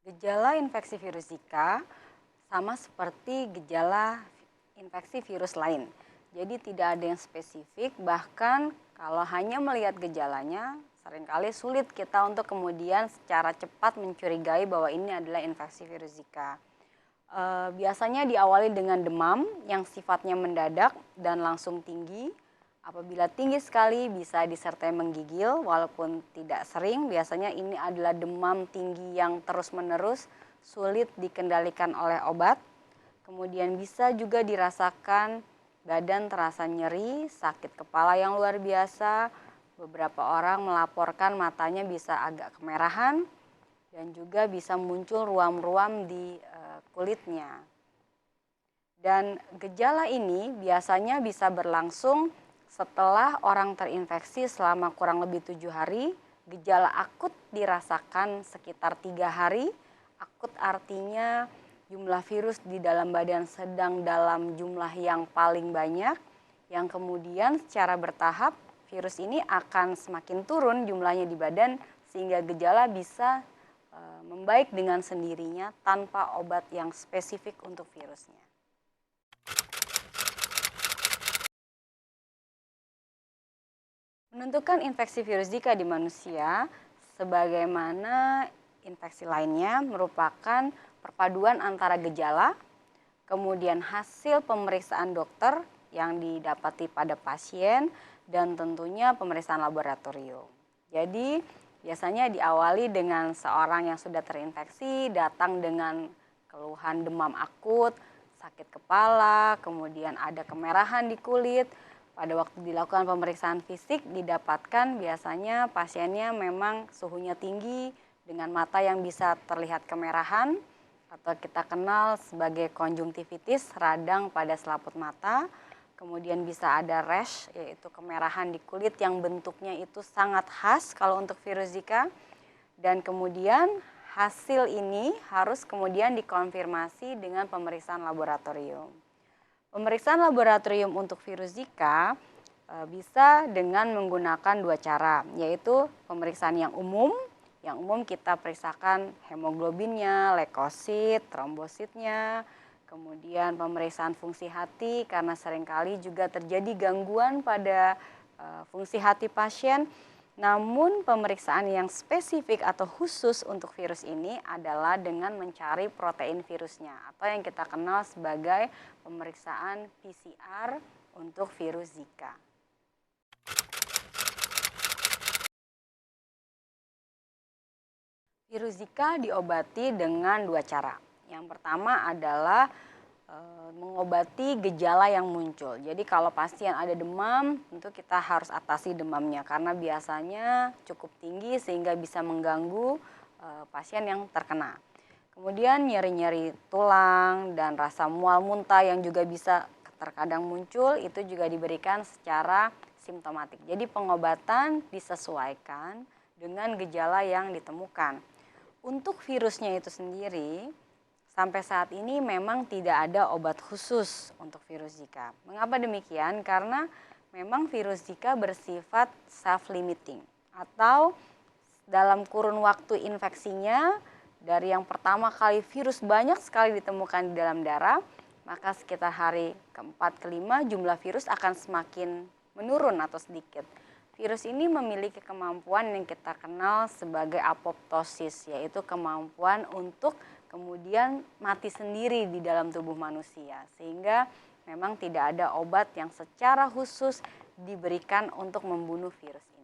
Gejala infeksi virus Zika sama seperti gejala infeksi virus lain. Jadi tidak ada yang spesifik, bahkan kalau hanya melihat gejalanya, seringkali sulit kita untuk kemudian secara cepat mencurigai bahwa ini adalah infeksi virus Zika. Biasanya diawali dengan demam yang sifatnya mendadak dan langsung tinggi. Apabila tinggi sekali bisa disertai menggigil walaupun tidak sering, biasanya ini adalah demam tinggi yang terus-menerus sulit dikendalikan oleh obat. Kemudian bisa juga dirasakan badan terasa nyeri, sakit kepala yang luar biasa. Beberapa orang melaporkan matanya bisa agak kemerahan dan juga bisa muncul ruam-ruam di kulitnya. Dan gejala ini biasanya bisa berlangsung setelah orang terinfeksi selama kurang lebih 7 hari. Gejala akut dirasakan sekitar 3 hari. Akut artinya jumlah virus di dalam badan sedang dalam jumlah yang paling banyak, yang kemudian secara bertahap virus ini akan semakin turun jumlahnya di badan sehingga gejala bisa membaik dengan sendirinya tanpa obat yang spesifik untuk virusnya. Menentukan infeksi virus Zika di manusia sebagaimana infeksi lainnya merupakan perpaduan antara gejala, kemudian hasil pemeriksaan dokter yang didapati pada pasien, dan tentunya pemeriksaan laboratorium. Jadi biasanya diawali dengan seorang yang sudah terinfeksi datang dengan keluhan demam akut, sakit kepala, kemudian ada kemerahan di kulit. Pada waktu dilakukan pemeriksaan fisik didapatkan biasanya pasiennya memang suhunya tinggi dengan mata yang bisa terlihat kemerahan atau kita kenal sebagai konjungtivitis, radang pada selaput mata. Kemudian bisa ada rash, yaitu kemerahan di kulit yang bentuknya itu sangat khas kalau untuk virus Zika. Dan kemudian hasil ini harus kemudian dikonfirmasi dengan pemeriksaan laboratorium. Pemeriksaan laboratorium untuk virus Zika bisa dengan menggunakan 2 cara, yaitu pemeriksaan yang umum. Yang umum kita periksakan hemoglobinnya, leukosit, trombositnya, kemudian pemeriksaan fungsi hati karena seringkali juga terjadi gangguan pada fungsi hati pasien. Namun pemeriksaan yang spesifik atau khusus untuk virus ini adalah dengan mencari protein virusnya atau yang kita kenal sebagai pemeriksaan PCR untuk virus Zika. Virus Zika diobati dengan 2 cara. Yang pertama adalah mengobati gejala yang muncul. Jadi kalau pasien ada demam, tentu kita harus atasi demamnya karena biasanya cukup tinggi sehingga bisa mengganggu pasien yang terkena. Kemudian nyeri-nyeri tulang dan rasa mual muntah yang juga bisa terkadang muncul itu juga diberikan secara simptomatik. Jadi pengobatan disesuaikan dengan gejala yang ditemukan. Untuk virusnya itu sendiri, sampai saat ini memang tidak ada obat khusus untuk virus Zika. Mengapa demikian? Karena memang virus Zika bersifat self-limiting atau dalam kurun waktu infeksinya dari yang pertama kali virus banyak sekali ditemukan di dalam darah, maka sekitar hari keempat kelima jumlah virus akan semakin menurun atau sedikit. Virus ini memiliki kemampuan yang kita kenal sebagai apoptosis, yaitu kemampuan untuk kemudian mati sendiri di dalam tubuh manusia. Sehingga memang tidak ada obat yang secara khusus diberikan untuk membunuh virus ini.